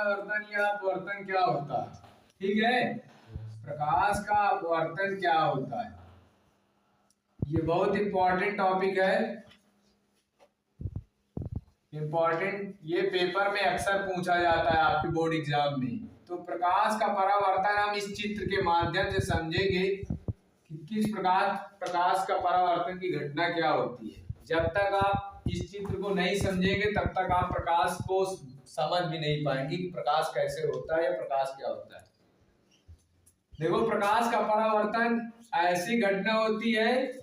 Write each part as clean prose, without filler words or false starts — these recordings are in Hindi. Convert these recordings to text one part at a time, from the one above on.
परावर्तन या अपवर्तन क्या होता है। ठीक है, प्रकाश का अपवर्तन क्या होता है, ये बहुत इंपॉर्टेंट टॉपिक है। इंपॉर्टेंट, ये पेपर में अक्सर पूछा जाता है आपके बोर्ड एग्जाम में। तो प्रकाश का परावर्तन हम इस चित्र के माध्यम से समझेंगे कि किस प्रकार प्रकाश का परावर्तन की घटना क्या होती है। जब तक आप इस चित्र को नहीं समझेंगे तब तक आप प्रकाश को समझ भी नहीं पाएंगे कि प्रकाश कैसे होता है या प्रकाश क्या होता है। देखो, प्रकाश का परावर्तन ऐसी घटना होती है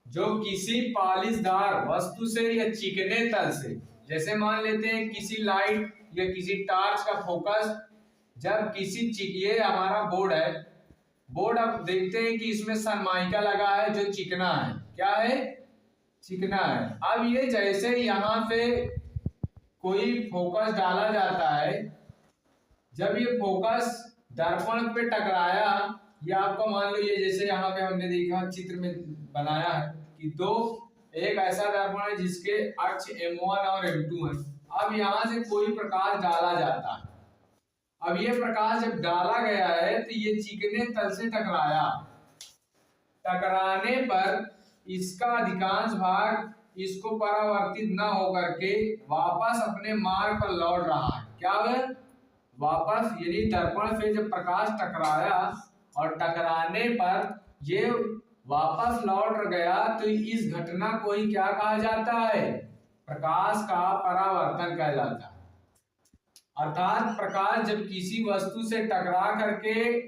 जो किसी पालिशदार वस्तु से या चिकने तल से, जैसे मान लेते हैं किसी लाइट या किसी टार्च का फोकस, जब किसी ये हमारा बोर्ड है, बोर्ड अब देखते हैं कि इसमें सनमाइका लगा है जो चिकना है। क्या है? चिकना है। अब ये जैसे यहाँ पे कोई फोकस डाला जाता है, जब ये फोकस दर्पण पे टकराया, या आपको मान लो ये जैसे यहाँ पे हमने देखा चित्र में बनाया है कि एक ऐसा दर्पण है जिसके अक्ष M1 और M2 है। अब यहाँ से कोई प्रकाश डाला जाता है। अब ये प्रकाश जब डाला गया है तो ये चिकने तल से टकराया, टकराने पर इसका अधिकांश भाग इसको परावर्तित न होकर के वापस अपने मार्ग पर लौट रहा है। क्या है? वापस, यानी दर्पण से जब प्रकाश टकराया और टकराने पर ये वापस लौट गया, तो इस घटना को ही क्या कहा जाता है? प्रकाश का परावर्तन कहलाता है। अर्थात प्रकाश जब किसी वस्तु से टकरा करके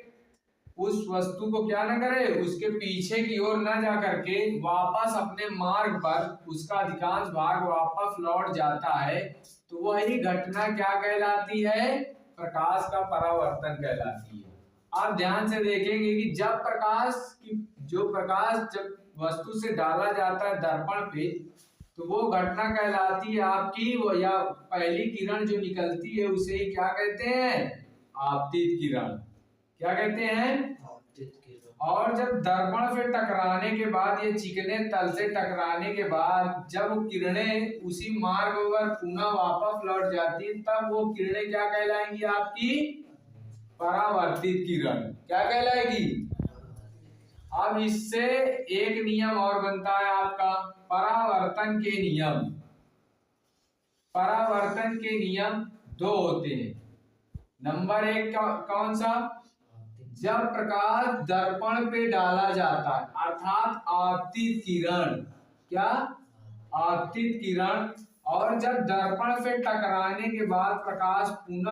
उस वस्तु को क्या न करे, उसके पीछे की ओर न जा करके वापस अपने मार्ग पर उसका अधिकांश भाग वापस लौट जाता है, तो वही घटना क्या कहलाती है? प्रकाश का परावर्तन कहलाती है। आप ध्यान से देखेंगे कि जब प्रकाश जब वस्तु से डाला जाता है दर्पण पे, तो वो घटना कहलाती है आपकी, वो या पहली किरण जो निकलती है उसे ही क्या कहते हैं? आपतित किरण। क्या कहते हैं? आपतित किरण। और जब दर्पण से टकराने के बाद, ये चिकने तल से टकराने के बाद जब किरणें उसी मार्ग पर पुनः वापस लौट जाती है, तब वो किरणें क्या कहलाएंगी? आपकी परावर्तित किरण। क्या कहलाएगी? अब इससे एक नियम और बनता है आपका, परावर्तन के नियम। परावर्तन के नियम दो होते हैं। नंबर एक कौन सा? जब प्रकाश दर्पण पे डाला जाता है, अर्थात आपतित किरण। क्या? आपतित किरण। और जब दर्पण से टकराने के बाद प्रकाश पुनः